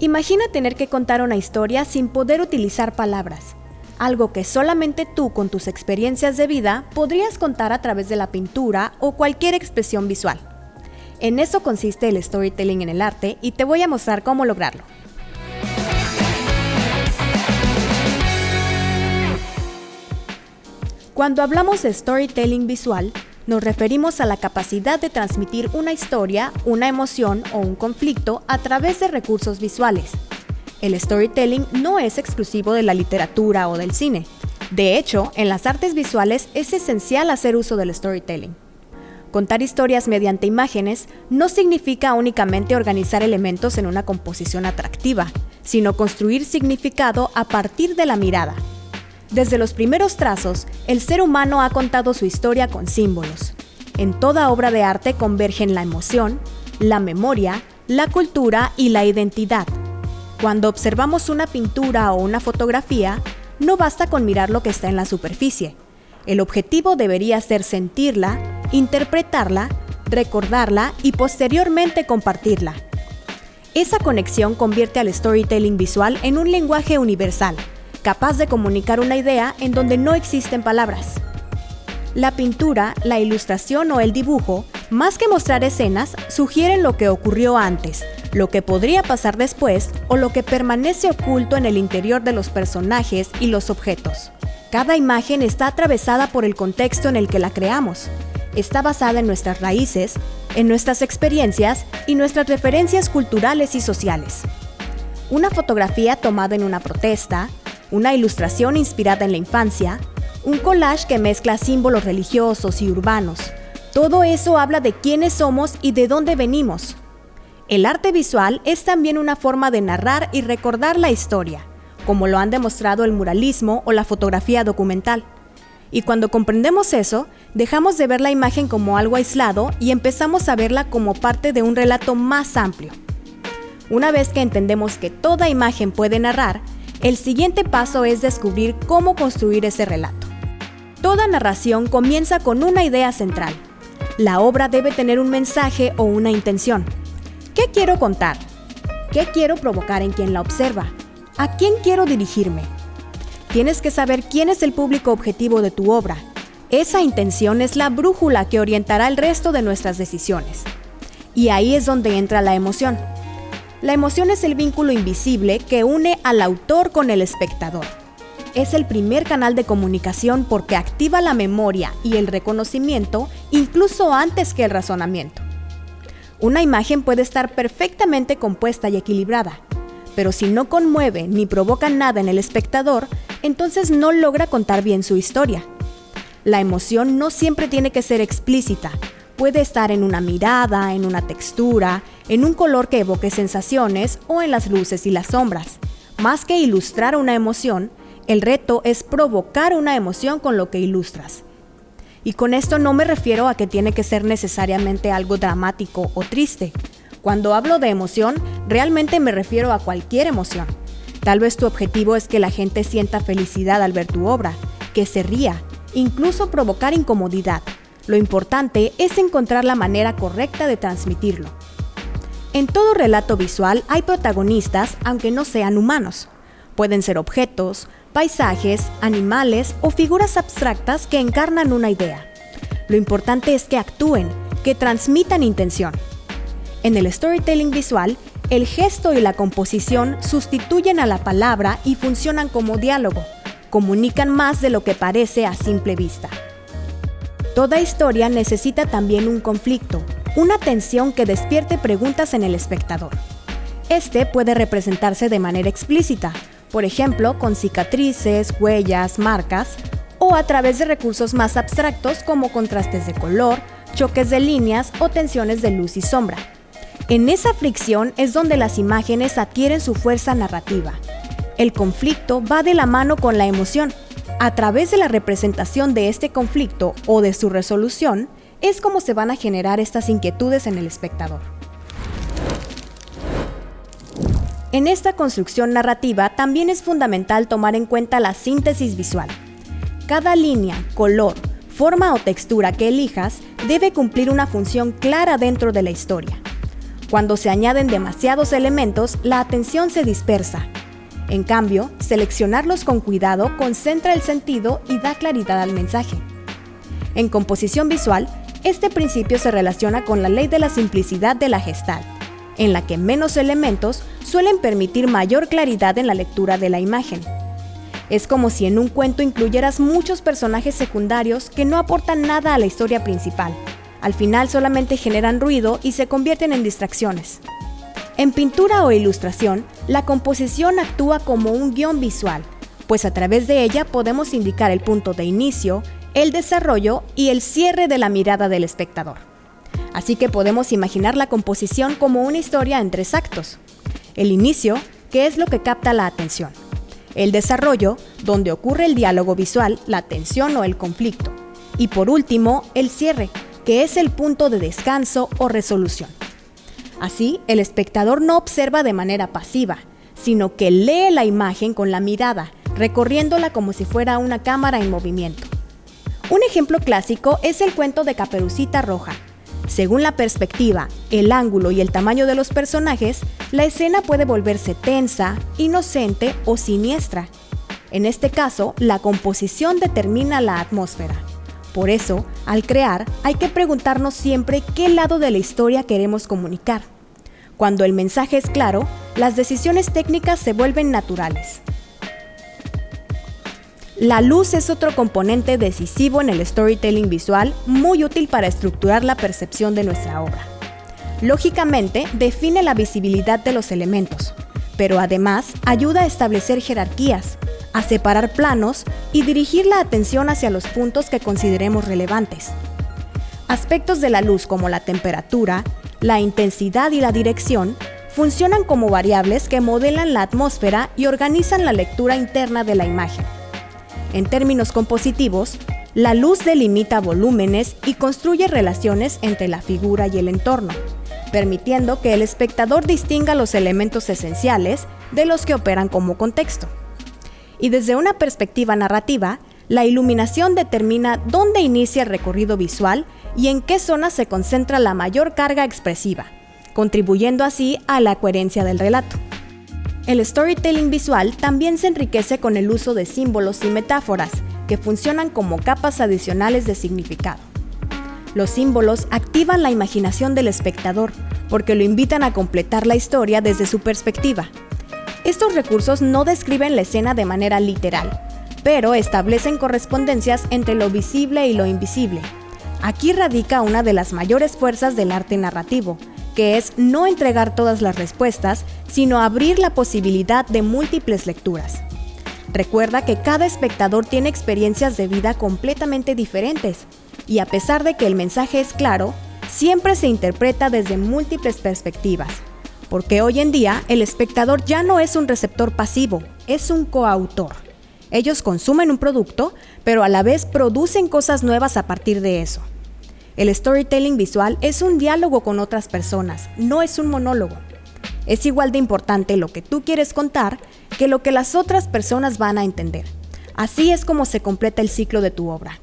Imagina tener que contar una historia sin poder utilizar palabras, algo que solamente tú con tus experiencias de vida podrías contar a través de la pintura o cualquier expresión visual. En eso consiste el storytelling en el arte y te voy a mostrar cómo lograrlo. Cuando hablamos de storytelling visual, nos referimos a la capacidad de transmitir una historia, una emoción o un conflicto a través de recursos visuales. El storytelling no es exclusivo de la literatura o del cine. De hecho, en las artes visuales es esencial hacer uso del storytelling. Contar historias mediante imágenes no significa únicamente organizar elementos en una composición atractiva, sino construir significado a partir de la mirada. Desde los primeros trazos, el ser humano ha contado su historia con símbolos. En toda obra de arte convergen la emoción, la memoria, la cultura y la identidad. Cuando observamos una pintura o una fotografía, no basta con mirar lo que está en la superficie. El objetivo debería ser sentirla, interpretarla, recordarla y posteriormente compartirla. Esa conexión convierte al storytelling visual en un lenguaje universal, capaz de comunicar una idea en donde no existen palabras. La pintura, la ilustración o el dibujo, más que mostrar escenas, sugieren lo que ocurrió antes, lo que podría pasar después o lo que permanece oculto en el interior de los personajes y los objetos. Cada imagen está atravesada por el contexto en el que la creamos. Está basada en nuestras raíces, en nuestras experiencias y nuestras referencias culturales y sociales. Una fotografía tomada en una protesta, una ilustración inspirada en la infancia, un collage que mezcla símbolos religiosos y urbanos. Todo eso habla de quiénes somos y de dónde venimos. El arte visual es también una forma de narrar y recordar la historia, como lo han demostrado el muralismo o la fotografía documental. Y cuando comprendemos eso, dejamos de ver la imagen como algo aislado y empezamos a verla como parte de un relato más amplio. Una vez que entendemos que toda imagen puede narrar, el siguiente paso es descubrir cómo construir ese relato. Toda narración comienza con una idea central. La obra debe tener un mensaje o una intención. ¿Qué quiero contar? ¿Qué quiero provocar en quien la observa? ¿A quién quiero dirigirme? Tienes que saber quién es el público objetivo de tu obra. Esa intención es la brújula que orientará el resto de nuestras decisiones. Y ahí es donde entra la emoción. La emoción es el vínculo invisible que une al autor con el espectador. Es el primer canal de comunicación porque activa la memoria y el reconocimiento incluso antes que el razonamiento. Una imagen puede estar perfectamente compuesta y equilibrada, pero si no conmueve ni provoca nada en el espectador, entonces no logra contar bien su historia. La emoción no siempre tiene que ser explícita. Puede estar en una mirada, en una textura, en un color que evoque sensaciones o en las luces y las sombras. Más que ilustrar una emoción, el reto es provocar una emoción con lo que ilustras. Y con esto no me refiero a que tiene que ser necesariamente algo dramático o triste. Cuando hablo de emoción, realmente me refiero a cualquier emoción. Tal vez tu objetivo es que la gente sienta felicidad al ver tu obra, que se ría, incluso provocar incomodidad. Lo importante es encontrar la manera correcta de transmitirlo. En todo relato visual hay protagonistas, aunque no sean humanos. Pueden ser objetos, paisajes, animales o figuras abstractas que encarnan una idea. Lo importante es que actúen, que transmitan intención. En el storytelling visual, el gesto y la composición sustituyen a la palabra y funcionan como diálogo. Comunican más de lo que parece a simple vista. Toda historia necesita también un conflicto, una tensión que despierte preguntas en el espectador. Este puede representarse de manera explícita, por ejemplo, con cicatrices, huellas, marcas, o a través de recursos más abstractos como contrastes de color, choques de líneas o tensiones de luz y sombra. En esa fricción es donde las imágenes adquieren su fuerza narrativa. El conflicto va de la mano con la emoción. A través de la representación de este conflicto o de su resolución, es como se van a generar estas inquietudes en el espectador. En esta construcción narrativa también es fundamental tomar en cuenta la síntesis visual. Cada línea, color, forma o textura que elijas debe cumplir una función clara dentro de la historia. Cuando se añaden demasiados elementos, la atención se dispersa. En cambio, seleccionarlos con cuidado concentra el sentido y da claridad al mensaje. En composición visual, este principio se relaciona con la ley de la simplicidad de la Gestalt, en la que menos elementos suelen permitir mayor claridad en la lectura de la imagen. Es como si en un cuento incluyeras muchos personajes secundarios que no aportan nada a la historia principal. Al final solamente generan ruido y se convierten en distracciones. En pintura o ilustración, la composición actúa como un guión visual, pues a través de ella podemos indicar el punto de inicio, el desarrollo y el cierre de la mirada del espectador. Así que podemos imaginar la composición como una historia en 3 actos. El inicio, que es lo que capta la atención. El desarrollo, donde ocurre el diálogo visual, la tensión o el conflicto. Y por último, el cierre, que es el punto de descanso o resolución. Así, el espectador no observa de manera pasiva, sino que lee la imagen con la mirada, recorriéndola como si fuera una cámara en movimiento. Un ejemplo clásico es el cuento de Caperucita Roja. Según la perspectiva, el ángulo y el tamaño de los personajes, la escena puede volverse tensa, inocente o siniestra. En este caso, la composición determina la atmósfera. Por eso, al crear, hay que preguntarnos siempre qué lado de la historia queremos comunicar. Cuando el mensaje es claro, las decisiones técnicas se vuelven naturales. La luz es otro componente decisivo en el storytelling visual, muy útil para estructurar la percepción de nuestra obra. Lógicamente, define la visibilidad de los elementos, pero además ayuda a establecer jerarquías, a separar planos y dirigir la atención hacia los puntos que consideremos relevantes. Aspectos de la luz como la temperatura, la intensidad y la dirección funcionan como variables que modelan la atmósfera y organizan la lectura interna de la imagen. En términos compositivos, la luz delimita volúmenes y construye relaciones entre la figura y el entorno, permitiendo que el espectador distinga los elementos esenciales de los que operan como contexto. Y desde una perspectiva narrativa, la iluminación determina dónde inicia el recorrido visual y en qué zona se concentra la mayor carga expresiva, contribuyendo así a la coherencia del relato. El storytelling visual también se enriquece con el uso de símbolos y metáforas, que funcionan como capas adicionales de significado. Los símbolos activan la imaginación del espectador, porque lo invitan a completar la historia desde su perspectiva. Estos recursos no describen la escena de manera literal, pero establecen correspondencias entre lo visible y lo invisible. Aquí radica una de las mayores fuerzas del arte narrativo, que es no entregar todas las respuestas, sino abrir la posibilidad de múltiples lecturas. Recuerda que cada espectador tiene experiencias de vida completamente diferentes, y a pesar de que el mensaje es claro, siempre se interpreta desde múltiples perspectivas. Porque hoy en día el espectador ya no es un receptor pasivo, es un coautor. Ellos consumen un producto, pero a la vez producen cosas nuevas a partir de eso. El storytelling visual es un diálogo con otras personas, no es un monólogo. Es igual de importante lo que tú quieres contar que lo que las otras personas van a entender. Así es como se completa el ciclo de tu obra.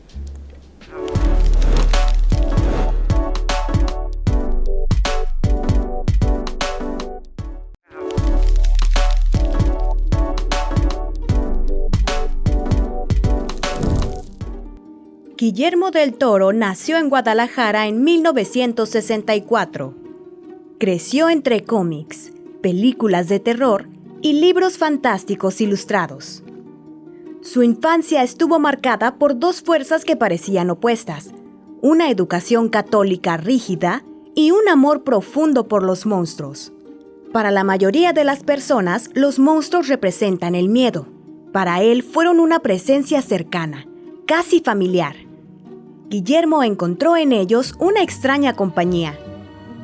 Guillermo del Toro nació en Guadalajara en 1964. Creció entre cómics, películas de terror y libros fantásticos ilustrados. Su infancia estuvo marcada por 2 fuerzas que parecían opuestas: una educación católica rígida y un amor profundo por los monstruos. Para la mayoría de las personas, los monstruos representan el miedo. Para él fueron una presencia cercana, casi familiar. Guillermo encontró en ellos una extraña compañía.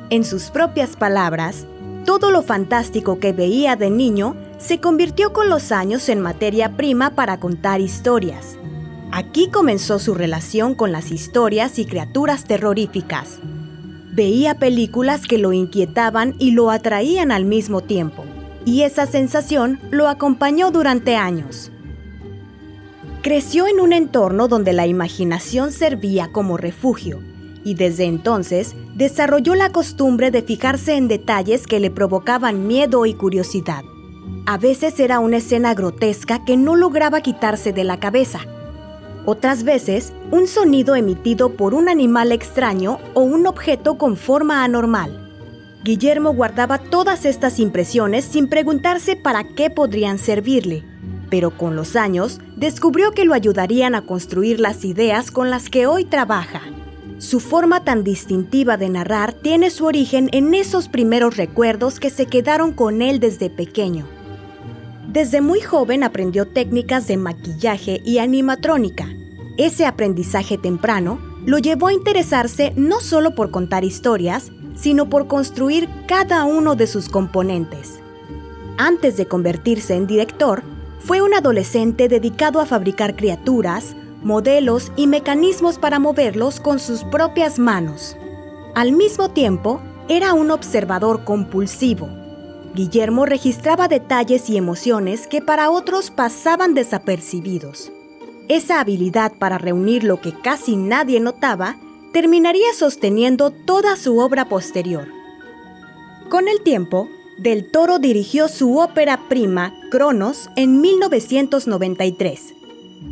En sus propias palabras, todo lo fantástico que veía de niño se convirtió con los años en materia prima para contar historias. Aquí comenzó su relación con las historias y criaturas terroríficas. Veía películas que lo inquietaban y lo atraían al mismo tiempo, y esa sensación lo acompañó durante años. Creció en un entorno donde la imaginación servía como refugio, y desde entonces desarrolló la costumbre de fijarse en detalles que le provocaban miedo y curiosidad. A veces era una escena grotesca que no lograba quitarse de la cabeza. Otras veces, un sonido emitido por un animal extraño o un objeto con forma anormal. Guillermo guardaba todas estas impresiones sin preguntarse para qué podrían servirle, pero con los años descubrió que lo ayudarían a construir las ideas con las que hoy trabaja. Su forma tan distintiva de narrar tiene su origen en esos primeros recuerdos que se quedaron con él desde pequeño. Desde muy joven aprendió técnicas de maquillaje y animatrónica. Ese aprendizaje temprano lo llevó a interesarse no solo por contar historias, sino por construir cada uno de sus componentes. Antes de convertirse en director, fue un adolescente dedicado a fabricar criaturas, modelos y mecanismos para moverlos con sus propias manos. Al mismo tiempo, era un observador compulsivo. Guillermo registraba detalles y emociones que para otros pasaban desapercibidos. Esa habilidad para reunir lo que casi nadie notaba terminaría sosteniendo toda su obra posterior. Con el tiempo, Del Toro dirigió su ópera prima, Cronos, en 1993.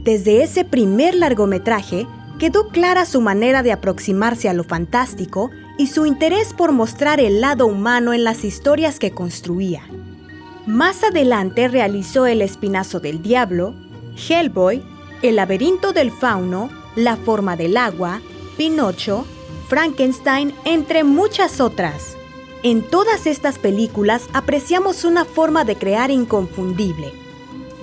Desde ese primer largometraje, quedó clara su manera de aproximarse a lo fantástico y su interés por mostrar el lado humano en las historias que construía. Más adelante realizó El Espinazo del Diablo, Hellboy, El laberinto del fauno, La forma del agua, Pinocho, Frankenstein, entre muchas otras. En todas estas películas apreciamos una forma de crear inconfundible.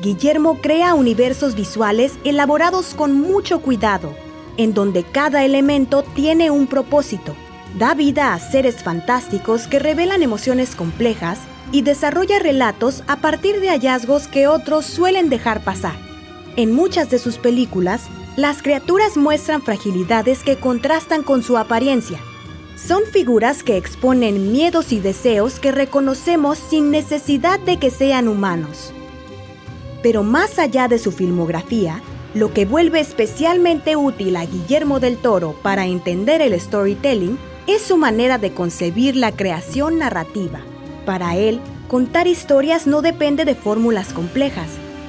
Guillermo crea universos visuales elaborados con mucho cuidado, en donde cada elemento tiene un propósito, da vida a seres fantásticos que revelan emociones complejas y desarrolla relatos a partir de hallazgos que otros suelen dejar pasar. En muchas de sus películas, las criaturas muestran fragilidades que contrastan con su apariencia. Son figuras que exponen miedos y deseos que reconocemos sin necesidad de que sean humanos. Pero más allá de su filmografía, lo que vuelve especialmente útil a Guillermo del Toro para entender el storytelling es su manera de concebir la creación narrativa. Para él, contar historias no depende de fórmulas complejas,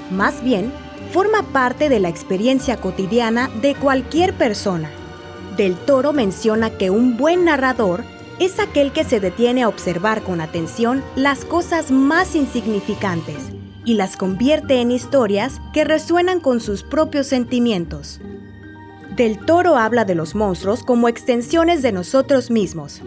más bien, forma parte de la experiencia cotidiana de cualquier persona. Del Toro menciona que un buen narrador es aquel que se detiene a observar con atención las cosas más insignificantes y las convierte en historias que resuenan con sus propios sentimientos. Del Toro habla de los monstruos como extensiones de nosotros mismos.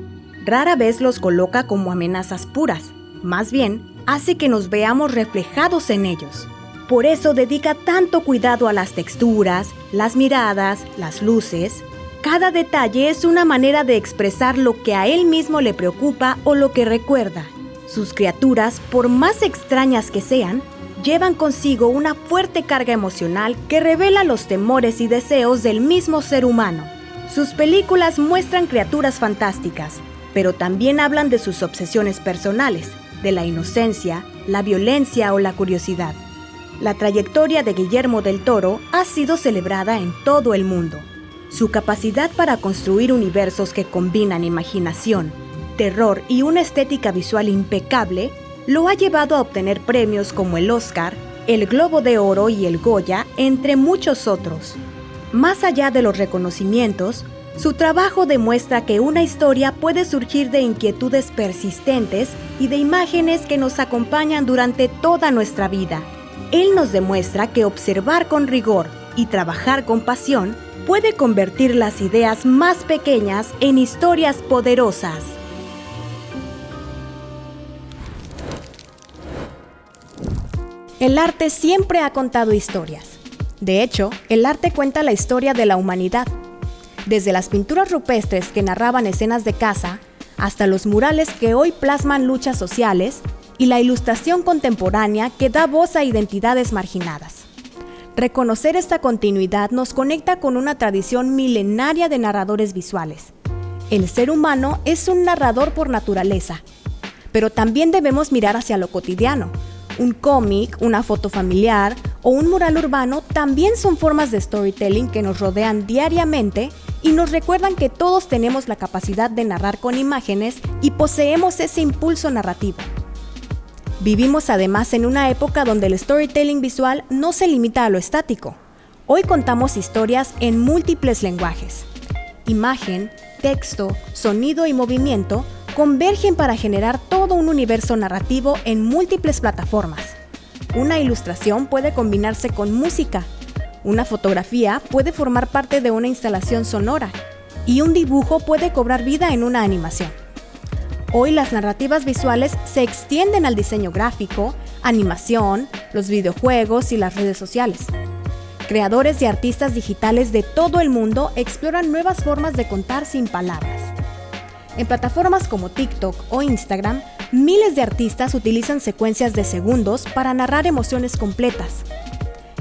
Rara vez los coloca como amenazas puras, más bien hace que nos veamos reflejados en ellos. Por eso dedica tanto cuidado a las texturas, las miradas, las luces. Cada detalle es una manera de expresar lo que a él mismo le preocupa o lo que recuerda. Sus criaturas, por más extrañas que sean, llevan consigo una fuerte carga emocional que revela los temores y deseos del mismo ser humano. Sus películas muestran criaturas fantásticas, pero también hablan de sus obsesiones personales, de la inocencia, la violencia o la curiosidad. La trayectoria de Guillermo del Toro ha sido celebrada en todo el mundo. Su capacidad para construir universos que combinan imaginación, terror y una estética visual impecable lo ha llevado a obtener premios como el Oscar, el Globo de Oro y el Goya, entre muchos otros. Más allá de los reconocimientos, su trabajo demuestra que una historia puede surgir de inquietudes persistentes y de imágenes que nos acompañan durante toda nuestra vida. Él nos demuestra que observar con rigor y trabajar con pasión puede convertir las ideas más pequeñas en historias poderosas. El arte siempre ha contado historias. De hecho, el arte cuenta la historia de la humanidad. Desde las pinturas rupestres que narraban escenas de caza, hasta los murales que hoy plasman luchas sociales, y la ilustración contemporánea que da voz a identidades marginadas. Reconocer esta continuidad nos conecta con una tradición milenaria de narradores visuales. El ser humano es un narrador por naturaleza, pero también debemos mirar hacia lo cotidiano. Un cómic, una foto familiar o un mural urbano también son formas de storytelling que nos rodean diariamente y nos recuerdan que todos tenemos la capacidad de narrar con imágenes y poseemos ese impulso narrativo. Vivimos además en una época donde el storytelling visual no se limita a lo estático. Hoy contamos historias en múltiples lenguajes. Imagen, texto, sonido y movimiento convergen para generar todo un universo narrativo en múltiples plataformas. Una ilustración puede combinarse con música, una fotografía puede formar parte de una instalación sonora y un dibujo puede cobrar vida en una animación. Hoy las narrativas visuales se extienden al diseño gráfico, animación, los videojuegos y las redes sociales. Creadores y artistas digitales de todo el mundo exploran nuevas formas de contar sin palabras. En plataformas como TikTok o Instagram, miles de artistas utilizan secuencias de segundos para narrar emociones completas.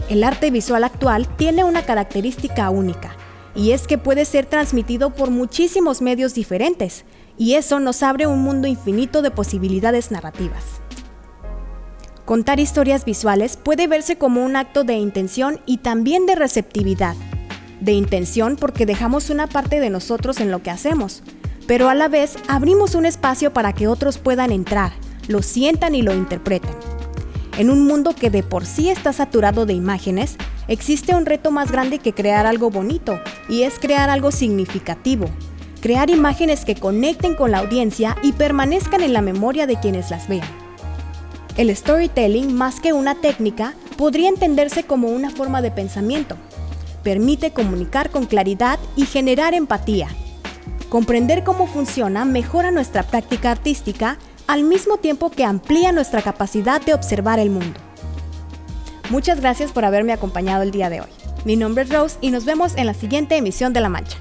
El arte visual actual tiene una característica única, y es que puede ser transmitido por muchísimos medios diferentes, y eso nos abre un mundo infinito de posibilidades narrativas. Contar historias visuales puede verse como un acto de intención y también de receptividad. De intención porque dejamos una parte de nosotros en lo que hacemos, pero a la vez abrimos un espacio para que otros puedan entrar, lo sientan y lo interpreten. En un mundo que de por sí está saturado de imágenes, existe un reto más grande que crear algo bonito, y es crear algo significativo. Crear imágenes que conecten con la audiencia y permanezcan en la memoria de quienes las vean. El storytelling, más que una técnica, podría entenderse como una forma de pensamiento. Permite comunicar con claridad y generar empatía. Comprender cómo funciona mejora nuestra práctica artística al mismo tiempo que amplía nuestra capacidad de observar el mundo. Muchas gracias por haberme acompañado el día de hoy. Mi nombre es Rose y nos vemos en la siguiente emisión de La Mancha.